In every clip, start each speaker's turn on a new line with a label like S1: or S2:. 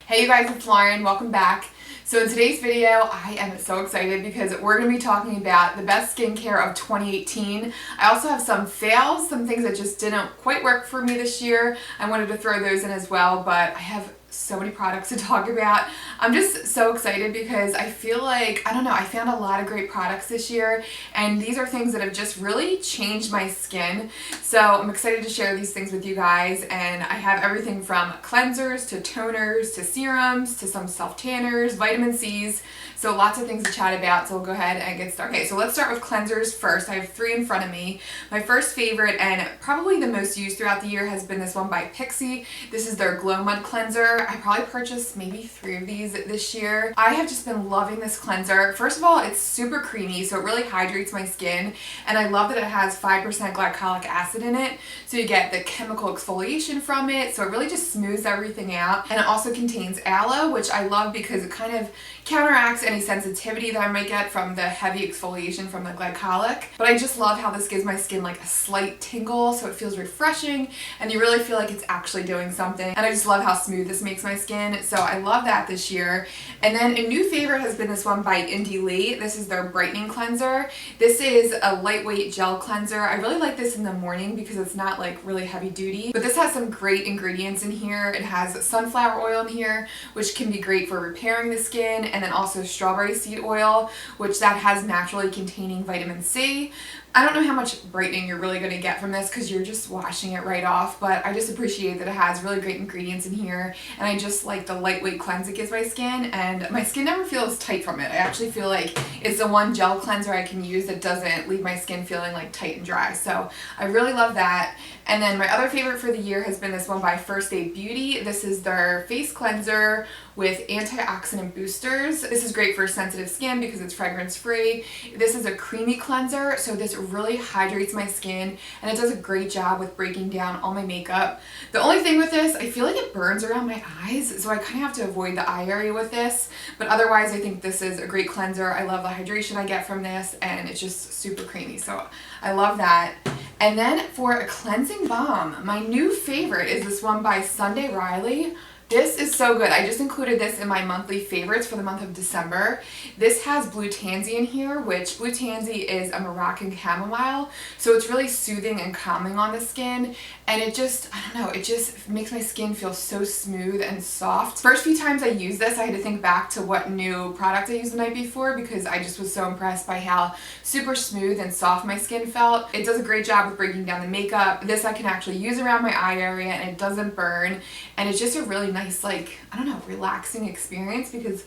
S1: Hey you guys, it's Lauren. Welcome back. So in today's video, I am so excited because we're going to be talking about the best skincare of 2018. I also have some fails, some things that just didn't quite work for me this year. I wanted to throw those in as well, but I have so many products to talk about. I'm just so excited because I feel like, I don't know, I found a lot of great products this year, and these are things that have just really changed my skin. So I'm excited to share these things with you guys, and I have everything from cleansers to toners to serums to some self-tanners, vitamin C's, so lots of things to chat about. So we'll go ahead and get started. Okay, so let's start with cleansers first. I have 3 in front of me. My first favorite and probably the most used throughout the year has been this one by Pixi. This is their Glow Mud Cleanser. I probably purchased maybe 3 of these this year. I have just been loving this cleanser. First of all, it's super creamy, so it really hydrates my skin, and I love that it has 5% glycolic acid in it, so you get the chemical exfoliation from it, so it really just smooths everything out. And it also contains aloe, which I love because it kind of counteracts any sensitivity that I might get from the heavy exfoliation from the glycolic. But I just love how this gives my skin like a slight tingle, so it feels refreshing and you really feel like it's actually doing something. And I just love how smooth this makes my skin, so I love that this year. And then a new favorite has been this one by Indie Lee. This is their Brightening Cleanser. This is a lightweight gel cleanser. I really like this in the morning because it's not like really heavy duty, but this has some great ingredients in here. It has sunflower oil in here, which can be great for repairing the skin, and then also strawberry seed oil, which that has naturally containing vitamin C. I don't know how much brightening you're really going to get from this because you're just washing it right off, but I just appreciate that it has really great ingredients in here, and I just like the lightweight cleanse it gives my skin, and my skin never feels tight from it. I actually feel like it's the one gel cleanser I can use that doesn't leave my skin feeling like tight and dry, so I really love that. And then my other favorite for the year has been this one by First Aid Beauty. This is their face cleanser with antioxidant boosters. This is great for sensitive skin because it's fragrance free. This is a creamy cleanser, so this really hydrates my skin, and it does a great job with breaking down all my makeup. The only thing with this, I feel like it burns around my eyes, so I kind of have to avoid the eye area with this, but otherwise I think this is a great cleanser. I love the hydration I get from this, and it's just super creamy, so I love that. And then for a cleansing balm, my new favorite is this one by Sunday Riley. This is so good. I just included this in my monthly favorites for the month of December. This has blue tansy in here, which blue tansy is a Moroccan chamomile, so it's really soothing and calming on the skin, and it just, I don't know, it just makes my skin feel so smooth and soft. First few times I used this, I had to think back to what new product I used the night before because I just was so impressed by how super smooth and soft my skin felt. It does a great job with breaking down the makeup. This I can actually use around my eye area and it doesn't burn, and it's just a really nice, like, I don't know, relaxing experience because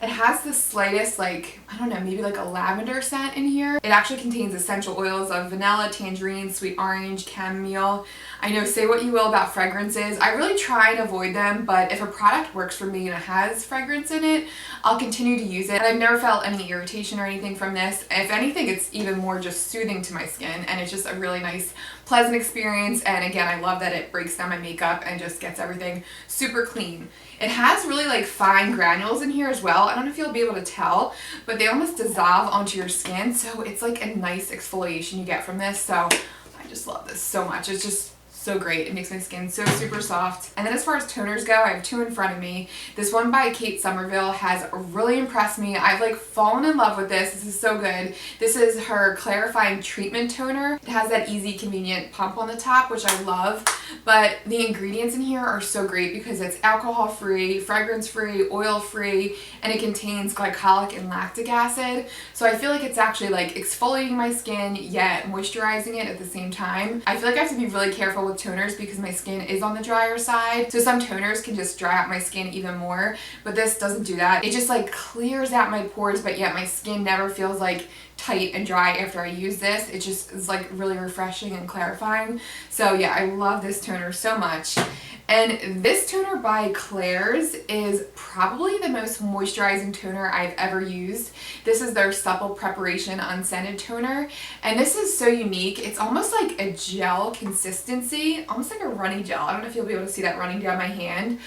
S1: it has the slightest, like, I don't know, maybe like a lavender scent in here. It actually contains essential oils of vanilla, tangerine, sweet orange, chamomile. I know, say what you will about fragrances. I really try and avoid them, but if a product works for me and it has fragrance in it, I'll continue to use it. And I've never felt any irritation or anything from this. If anything, it's even more just soothing to my skin, and it's just a really nice, pleasant experience. And again, I love that it breaks down my makeup and just gets everything super clean. It has really like fine granules in here as well. I don't know if you'll be able to tell, but they almost dissolve onto your skin, so it's like a nice exfoliation you get from this. So I just love this so much. It's just so great. It makes my skin so super soft. And then as far as toners go, I have 2 in front of me. This one by Somerville has really impressed me. I've like fallen in love with this. This is so good. This is her clarifying treatment toner. It has that easy, convenient pump on the top, which I love, but the ingredients in here are so great because it's alcohol free, fragrance free, oil free, and it contains glycolic and lactic acid. So I feel like it's actually like exfoliating my skin yet moisturizing it at the same time. I feel like I have to be really careful with toners because my skin is on the drier side, so some toners can just dry out my skin even more, but this doesn't do that. It just like clears out my pores, but yet my skin never feels like tight and dry after I use this. It just is like really refreshing and clarifying. So yeah, I love this toner so much. And this toner by Klairs is probably the most moisturizing toner I've ever used. This is their Supple Preparation Unscented Toner, and this is so unique. It's almost like a gel consistency, almost like a runny gel. I don't know if you'll be able to see that running down my hand,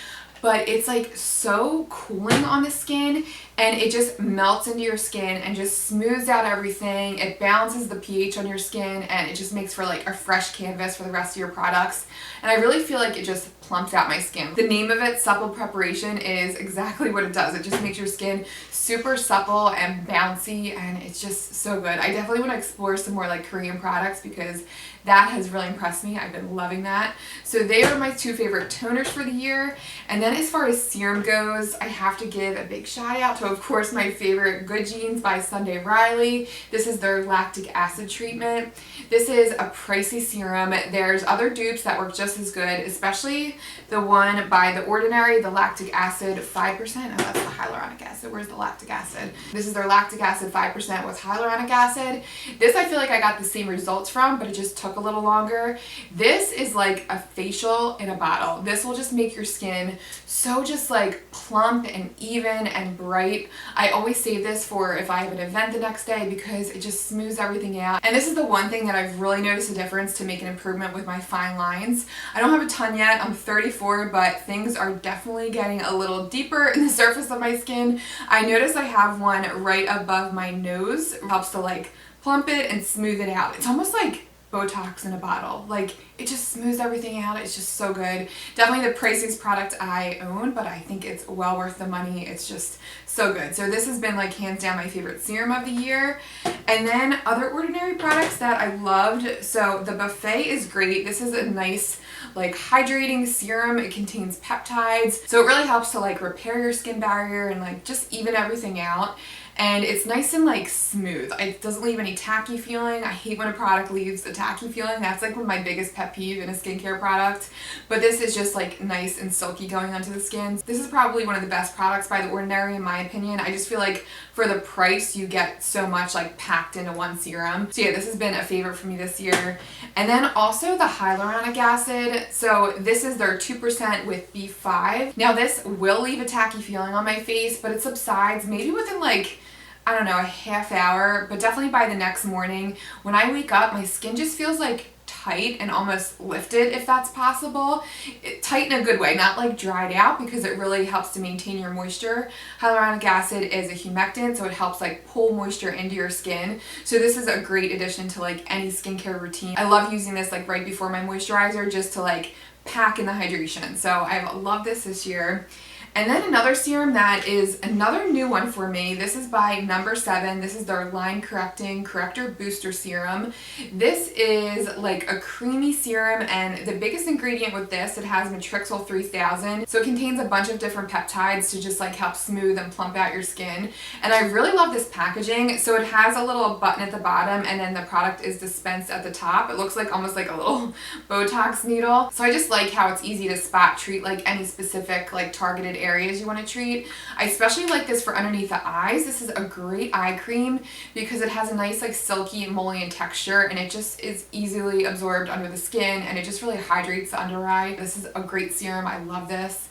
S1: but it's like so cooling on the skin, and it just melts into your skin and just smooths out everything. It balances the pH on your skin, and it just makes for like a fresh canvas for the rest of your products. And I really feel like it just plumped out my skin. The name of it, Supple Preparation, is exactly what it does. It just makes your skin super supple and bouncy, and it's just so good. I definitely want to explore some more like Korean products because that has really impressed me. I've been loving that. So they are my two favorite toners for the year. And then as far as serum goes, I have to give a big shout out to, of course, my favorite Good Genes by Sunday Riley. This is their lactic acid treatment. This is a pricey serum. There's other dupes that work just as good, especially the one by The Ordinary, the lactic acid 5%. Oh, that's the hyaluronic acid. Where's the lactic acid? This is their lactic acid 5% with hyaluronic acid. This I feel like I got the same results from, but it just took a little longer. This is like a facial in a bottle. This will just make your skin so just like plump and even and bright. I always save this for if I have an event the next day because it just smooths everything out. And this is the one thing that I've really noticed a difference to make an improvement with my fine lines. I don't have a ton yet. I'm 34, but things are definitely getting a little deeper in the surface of my skin. I notice I have one right above my nose. It helps to like plump it and smooth it out. It's almost like Botox in a bottle. Like, it just smooths everything out. It's just so good. Definitely the priciest product I own, but I think it's well worth the money. It's just so good. So this has been like hands down my favorite serum of the year. And then other Ordinary products that I loved. So the Buffet is great. This is a nice like hydrating serum. It contains peptides. So it really helps to like repair your skin barrier and like just even everything out. And it's nice and like smooth. It doesn't leave any tacky feeling. I hate when a product leaves a tacky feeling. That's like one of my biggest pet peeve in a skincare product. But this is just like nice and silky going onto the skin. This is probably one of the best products by The Ordinary in my opinion. I just feel like for the price you get so much like packed into one serum. So yeah, this has been a favorite for me this year. And then also the hyaluronic acid. So this is their 2% with B5. Now this will leave a tacky feeling on my face, but it subsides maybe within like, I don't know, a half hour, but definitely by the next morning. When I wake up, my skin just feels like tight and almost lifted, if that's possible. Tight in a good way, not like dried out, because it really helps to maintain your moisture. Hyaluronic acid is a humectant, so it helps like pull moisture into your skin. So this is a great addition to like any skincare routine. I love using this like right before my moisturizer just to like pack in the hydration. So I've loved this year. And then another serum that is another new one for me. This is by No. 7. This is their Line Correcting Corrector Booster Serum. This is like a creamy serum, and the biggest ingredient with this, it has Matrixyl 3000. So it contains a bunch of different peptides to just like help smooth and plump out your skin. And I really love this packaging. So it has a little button at the bottom, and then the product is dispensed at the top. It looks like almost like a little Botox needle. So I just like how it's easy to spot treat like any specific like targeted areas you want to treat. I especially like this for underneath the eyes. This is a great eye cream because it has a nice like silky emollient texture, and it just is easily absorbed under the skin, and it just really hydrates the under eye. This is a great serum. I love this.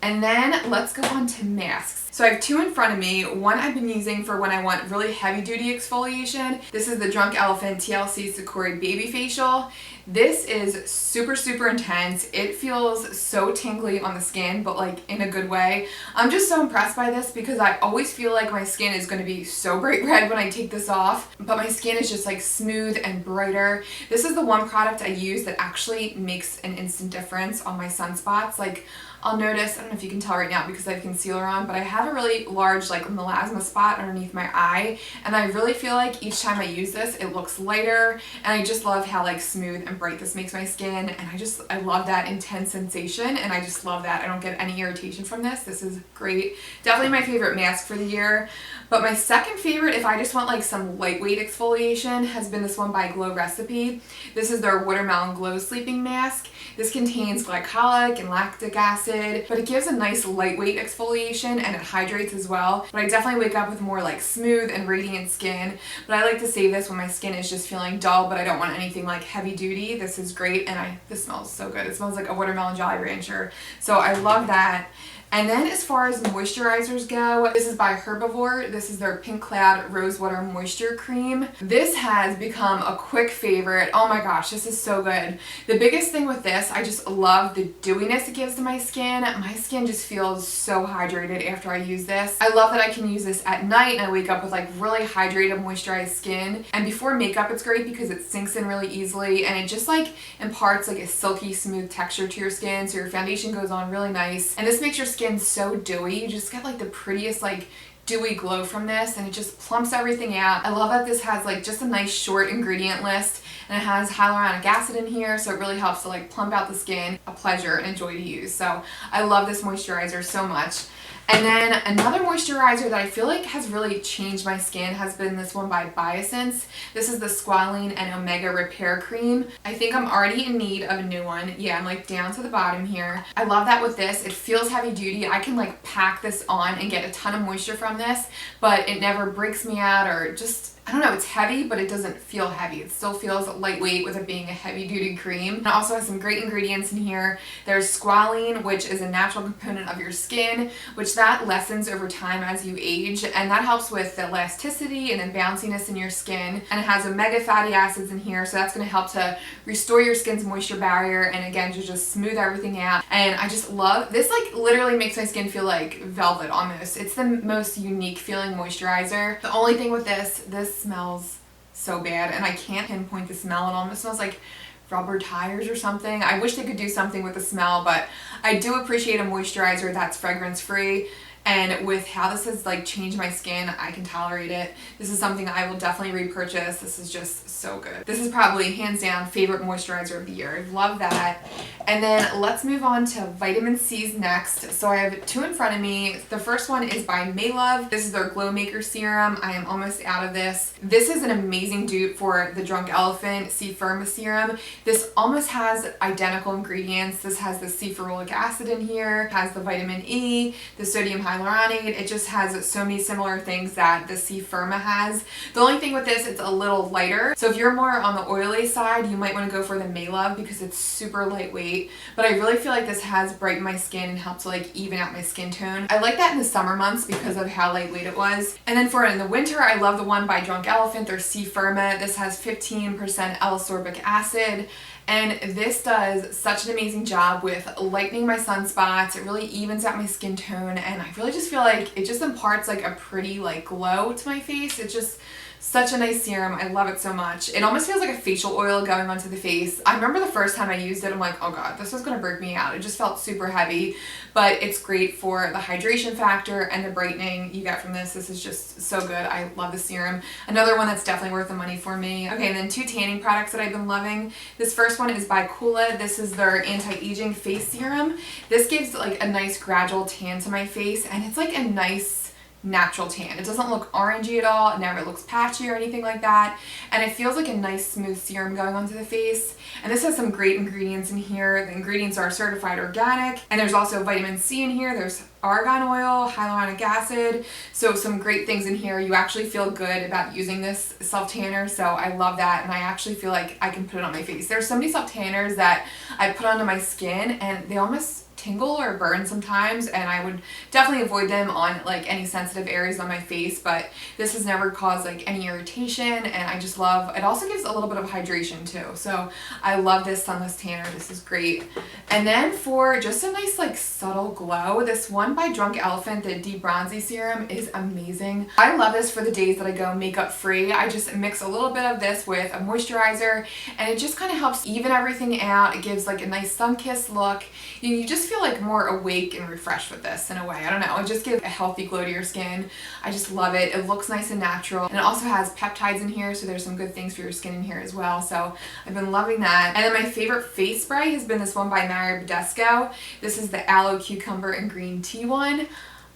S1: And then let's go on to masks. So I have two in front of me. One I've been using for when I want really heavy duty exfoliation. This is the Drunk Elephant TLC Sakura Babyfacial. This is super, super intense. It feels so tingly on the skin, but like in a good way. I'm just so impressed by this because I always feel like my skin is going to be so bright red when I take this off, but my skin is just like smooth and brighter. This is the one product I use that actually makes an instant difference on my sunspots. Like I'll notice, I don't know if you can tell right now because I have concealer on, but I have a really large like melasma spot underneath my eye, and I really feel like each time I use this it looks lighter, and I just love how like smooth and bright this makes my skin, and I love that intense sensation, and I just love that I don't get any irritation from this. This is great. Definitely my favorite mask for the year. But my second favorite, if I just want like some lightweight exfoliation, has been this one by Glow Recipe. This is their Watermelon Glow Sleeping Mask. This contains glycolic and lactic acid, but it gives a nice lightweight exfoliation, and it hydrates as well. But I definitely wake up with more like smooth and radiant skin. But I like to save this when my skin is just feeling dull, but I don't want anything like heavy duty. This is great, and this smells so good. It smells like a watermelon Jolly Rancher. So I love that. And then as far as moisturizers go, this is by Herbivore. This is their Pink Cloud Rosewater Moisture Cream. This has become a quick favorite. Oh my gosh, this is so good. The biggest thing with this, I just love the dewiness it gives to my skin. My skin just feels so hydrated after I use this. I love that I can use this at night and I wake up with like really hydrated, moisturized skin. And before makeup, it's great because it sinks in really easily and it just like imparts like a silky smooth texture to your skin, so your foundation goes on really nice. And this makes your skin so dewy. You just get like the prettiest like dewy glow from this, and it just plumps everything out. I love that this has like just a nice short ingredient list, and it has hyaluronic acid in here, so it really helps to like plump out the skin. A pleasure and a joy to use. So I love this moisturizer so much. And then another moisturizer that I feel like has really changed my skin has been this one by Biossance. This is the Squalane and Omega Repair Cream. I think I'm already in need of a new one. Yeah, I'm like down to the bottom here. I love that with this. It feels heavy duty. I can like pack this on and get a ton of moisture from this, but it never breaks me out or just, I don't know, it's heavy, but it doesn't feel heavy. It still feels lightweight with it being a heavy-duty cream. It also has some great ingredients in here. There's squalane, which is a natural component of your skin, which that lessens over time as you age, and that helps with the elasticity and then bounciness in your skin. And it has omega fatty acids in here, so that's going to help to restore your skin's moisture barrier and again to just smooth everything out. And I just love this. Like literally makes my skin feel like velvet almost. It's the most unique feeling moisturizer. The only thing with this smells so bad, and I can't pinpoint the smell. It almost smells like rubber tires or something. I wish they could do something with the smell, but I do appreciate a moisturizer that's fragrance free. And with how this has like changed my skin, I can tolerate it. This is something I will definitely repurchase. This is just so good. This is probably hands down favorite moisturizer of the year. Love that. And then let's move on to vitamin C's next. So I have two in front of me. The first one is by Maelove. This is their Glow Maker Serum. I am almost out of this. This is an amazing dupe for the Drunk Elephant Firma Serum. This almost has identical ingredients. This has the ferulic acid in here, it has the vitamin E, the sodium hyaluronic. It just has so many similar things that the Firma has. The only thing with this, it's a little lighter. So if you're more on the oily side, you might want to go for the Maelove because it's super lightweight. But I really feel like this has brightened my skin and helped to like even out my skin tone. I like that in the summer months because of how lightweight it was. And then for in the winter, I love the one by Drunk Elephant, their Firma. This has 15% L-ascorbic acid. And this does such an amazing job with lightening my sunspots. It really evens out my skin tone, and I really just feel like it just imparts like a pretty like glow to my face. It's just such a nice serum. I love it so much. It almost feels like a facial oil going onto the face. I remember the first time I used it, I'm like, oh god, this was gonna break me out. It just felt super heavy, but it's great for the hydration factor and the brightening you get from this. This is just so good. I love the serum. Another one that's definitely worth the money for me. Okay, and then two tanning products that I've been loving. This first one is by Coola. This is their anti-aging face serum. This gives like a nice gradual tan to my face, and it's like a nice natural tan. It doesn't look orangey at all. It never looks patchy or anything like that. And it feels like a nice smooth serum going onto the face. And this has some great ingredients in here. The ingredients are certified organic. And there's also vitamin C in here. There's argan oil, hyaluronic acid. So some great things in here. You actually feel good about using this self-tanner. So I love that. And I actually feel like I can put it on my face. There's so many self-tanners that I put onto my skin and they almost tingle or burn sometimes, and I would definitely avoid them on like any sensitive areas on my face, but this has never caused like any irritation, and I just love it. Also gives a little bit of hydration too, so I love this sunless tanner. This is great. And then for just a nice like subtle glow, this one by Drunk Elephant, the Deep Bronzi Serum, is amazing. I love this for the days that I go makeup free. I just mix a little bit of this with a moisturizer, and it just kind of helps even everything out. It gives like a nice sun-kissed look. You just feel like more awake and refreshed with this in a way. I don't know. It just gives a healthy glow to your skin. I just love it. It looks nice and natural. And it also has peptides in here, so there's some good things for your skin in here as well. So I've been loving that. And then my favorite face spray has been this one by Badesco. This is the Aloe Cucumber and Green Tea one.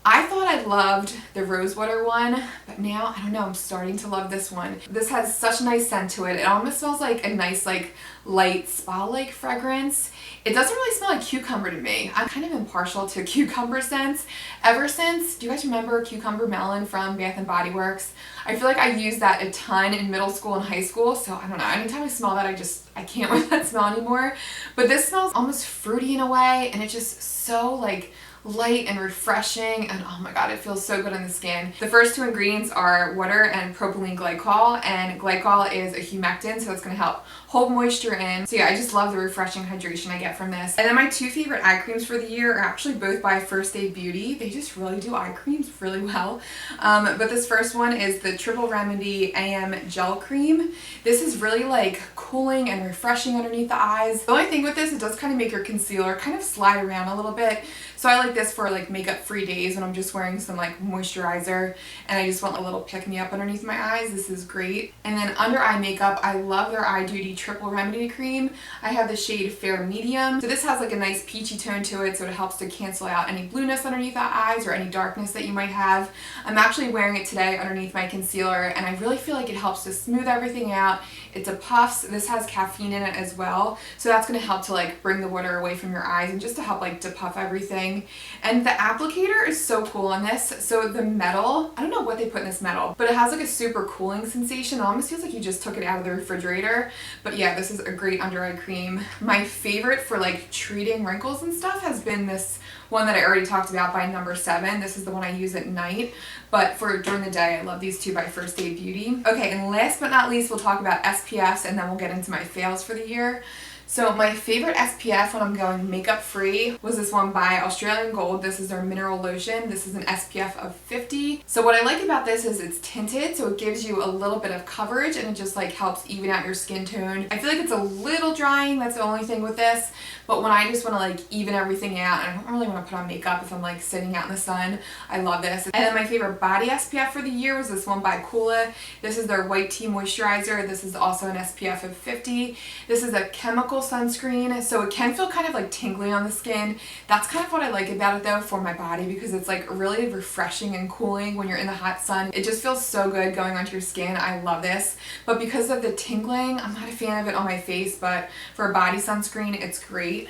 S1: I thought I loved the rosewater one, but now, I don't know, I'm starting to love this one. This has such a nice scent to it. It almost smells like a nice, like, light spa-like fragrance. It doesn't really smell like cucumber to me. I'm kind of impartial to cucumber scents. Ever since, do you guys remember Cucumber Melon from Bath & Body Works? I feel like I used that a ton in middle school and high school, so I don't know, anytime I smell that, I can't wear that smell anymore. But this smells almost fruity in a way, and it's just so, like, light and refreshing, and oh my god, it feels so good on the skin. The first 2 ingredients are water and propylene glycol, and glycol is a humectant, so it's going to help hold moisture in. So yeah, I just love the refreshing hydration I get from this. And then my 2 favorite eye creams for the year are actually both by First Aid Beauty. They just really do eye creams really well. But this first one is the Triple Remedy AM Gel Cream. This is really like cooling and refreshing underneath the eyes. The only thing with this, it does kind of make your concealer kind of slide around a little bit. So I like this for like makeup free days when I'm just wearing some like moisturizer and I just want a little pick me up underneath my eyes. This is great. And then under eye makeup, I love their Eye Duty Triple Remedy Cream. I have the shade Fair Medium. So this has like a nice peachy tone to it, so it helps to cancel out any blueness underneath the eyes or any darkness that you might have. I'm actually wearing it today underneath my concealer and I really feel like it helps to smooth everything out. It's a puffs. This has caffeine in it as well, so that's going to help to like bring the water away from your eyes and just to help like depuff everything. And the applicator is so cool on this. So the metal, I don't know what they put in this metal, but it has like a super cooling sensation. It almost feels like you just took it out of the refrigerator. But yeah, this is a great under eye cream. My favorite for like treating wrinkles and stuff has been this one that I already talked about by number 7. This is the one I use at night, but for during the day, I love these 2 by First Aid Beauty. Okay, and last but not least, we'll talk about SPFs and then we'll get into my fails for the year. So my favorite SPF when I'm going makeup free was this one by Australian Gold. This is their mineral lotion. This is an SPF of 50. So what I like about this is it's tinted, so it gives you a little bit of coverage and it just like helps even out your skin tone. I feel like it's a little drying, that's the only thing with this, but when I just want to like even everything out and I don't really want to put on makeup if I'm like sitting out in the sun, I love this. And then my favorite body SPF for the year was this one by Coola. This is their White Tea Moisturizer. This is also an SPF of 50. This is a chemical sunscreen, so it can feel kind of like tingly on the skin. That's kind of what I like about it though for my body, because it's like really refreshing and cooling when you're in the hot sun. It just feels so good going onto your skin. I love this, but because of the tingling, I'm not a fan of it on my face, but for a body sunscreen, it's great.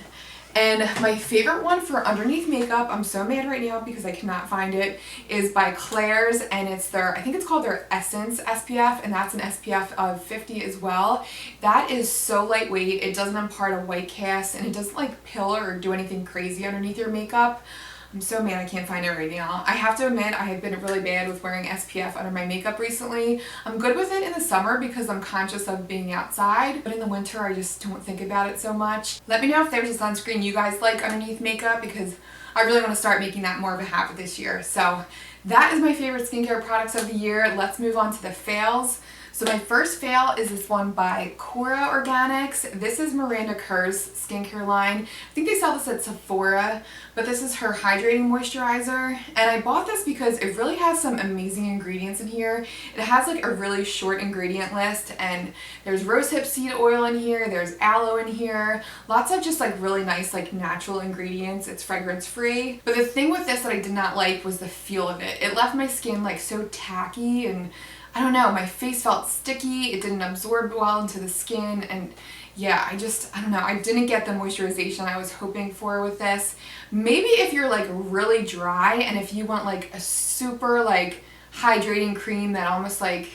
S1: And my favorite one for underneath makeup, I'm so mad right now because I cannot find it, is by Klairs, and it's their, I think it's called their Essence SPF, and that's an SPF of 50 as well. That is so lightweight, it doesn't impart a white cast, and it doesn't like pill or do anything crazy underneath your makeup. I'm so mad I can't find it right now. I have to admit, I have been really bad with wearing SPF under my makeup recently. I'm good with it in the summer because I'm conscious of being outside, but in the winter I just don't think about it so much. Let me know if there's a sunscreen you guys like underneath makeup, because I really want to start making that more of a habit this year. So that is my favorite skincare products of the year. Let's move on to the fails. So my first fail is this one by Cora Organics. This is Miranda Kerr's skincare line. I think they sell this at Sephora, but this is her hydrating moisturizer. And I bought this because it really has some amazing ingredients in here. It has like a really short ingredient list, and there's rosehip seed oil in here, there's aloe in here, lots of just like really nice like natural ingredients. It's fragrance free. But the thing with this that I did not like was the feel of it. It left my skin like so tacky, and I don't know, my face felt sticky, it didn't absorb well into the skin, and yeah, I don't know, I didn't get the moisturization I was hoping for with this. Maybe if you're like really dry and if you want like a super like hydrating cream that almost like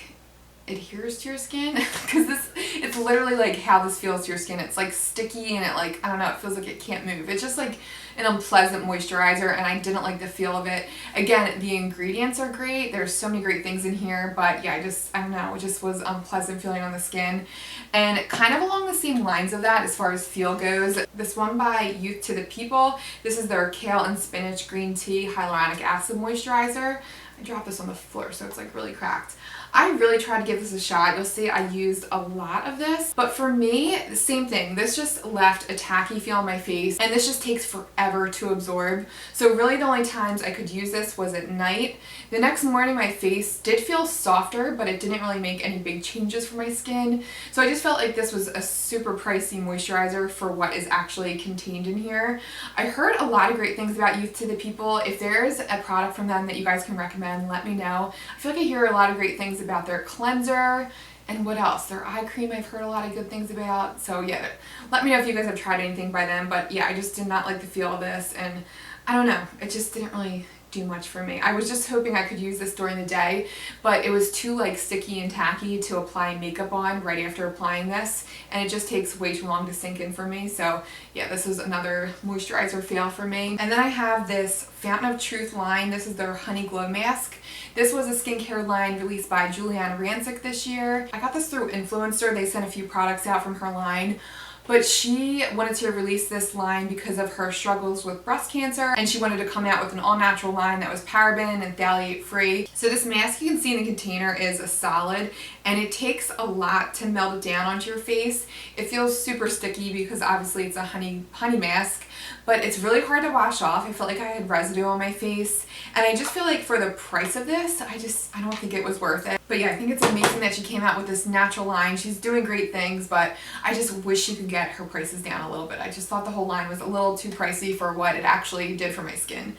S1: adheres to your skin, because it's literally like how this feels to your skin. It's like sticky and it like, I don't know, it feels like it can't move. It's just like an unpleasant moisturizer, and I didn't like the feel of it. Again, the ingredients are great, there's so many great things in here, but yeah, I don't know, it just was unpleasant feeling on the skin. And kind of along the same lines of that as far as feel goes, this one by Youth to the People, this is their Kale and Spinach Green Tea Hyaluronic Acid Moisturizer. I dropped this on the floor so it's like really cracked. I really tried to give this a shot. You'll see I used a lot of this, but for me, the same thing. This just left a tacky feel on my face, and this just takes forever to absorb. So really the only times I could use this was at night. The next morning my face did feel softer, but it didn't really make any big changes for my skin. So I just felt like this was a super pricey moisturizer for what is actually contained in here. I heard a lot of great things about Youth to the People. If there's a product from them that you guys can recommend, let me know. I feel like I hear a lot of great things about their cleanser, and what else? Their eye cream I've heard a lot of good things about. So yeah, let me know if you guys have tried anything by them, but yeah, I just did not like the feel of this, and I don't know, it just didn't really do much for me. I was just hoping I could use this during the day, but it was too like sticky and tacky to apply makeup on right after applying this, and it just takes way too long to sink in for me. So yeah, this was another moisturizer fail for me. And then I have this Fountain of Truth line. This is their Honey Glow Mask. This was a skincare line released by Juliana Rancic this year. I got this through Influencer. They sent a few products out from her line. But she wanted to release this line because of her struggles with breast cancer, and she wanted to come out with an all-natural line that was paraben and phthalate free. So this mask, you can see in the container, is a solid, and it takes a lot to melt it down onto your face. It feels super sticky because obviously it's a honey mask, but it's really hard to wash off. I felt like I had residue on my face, and I just feel like for the price of this, I don't think it was worth it. But yeah, I think it's amazing that she came out with this natural line. She's doing great things, but I just wish she could get her prices down a little bit. I just thought the whole line was a little too pricey for what it actually did for my skin.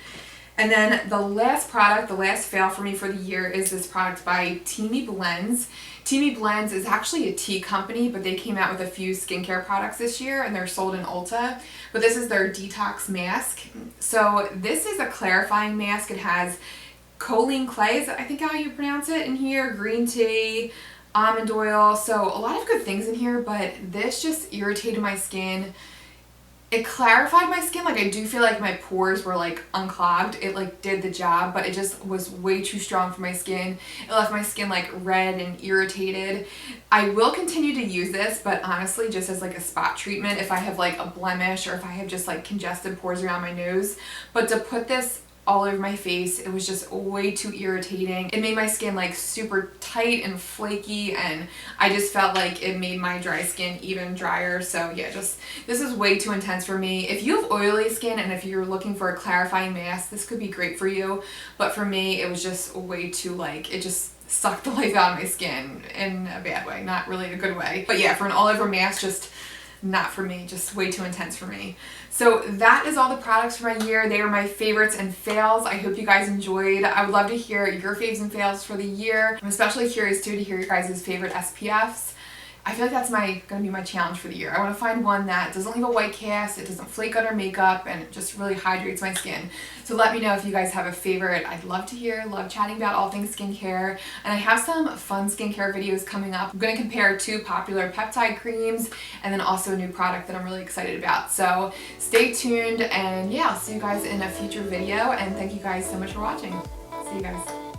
S1: And then the last product, the last fail for me for the year, is this product by Teamy Blends. Teamy Blends is actually a tea company, but they came out with a few skincare products this year, and they're sold in Ulta. But this is their detox mask. So this is a clarifying mask. It has choline clays, I think how you pronounce it, in here, green tea, almond oil, so a lot of good things in here, but this just irritated my skin. It clarified my skin. Like, I do feel like my pores were like unclogged. It like did the job, but it just was way too strong for my skin. It left my skin like red and irritated. I will continue to use this, but honestly just as like a spot treatment if I have like a blemish or if I have just like congested pores around my nose. But to put this all over my face, it was just way too irritating. It made my skin like super tight and flaky, and I just felt like it made my dry skin even drier. So yeah, just this is way too intense for me. If you have oily skin and if you're looking for a clarifying mask, this could be great for you, but for me it was just way too like, it just sucked the life out of my skin in a bad way, not really a good way. But yeah, for an all over mask, just not for me, just way too intense for me. So that is all the products for my year. They were my favorites and fails. I hope you guys enjoyed. I would love to hear your faves and fails for the year. I'm especially curious too to hear your guys' favorite SPFs. I feel like that's gonna be my challenge for the year. I want to find one that doesn't leave a white cast, it doesn't flake under makeup, and it just really hydrates my skin. So let me know if you guys have a favorite. I'd love to hear, love chatting about all things skincare. And I have some fun skincare videos coming up. I'm going to compare 2 popular peptide creams and then also a new product that I'm really excited about. So stay tuned, and yeah, I'll see you guys in a future video, and thank you guys so much for watching. See you guys.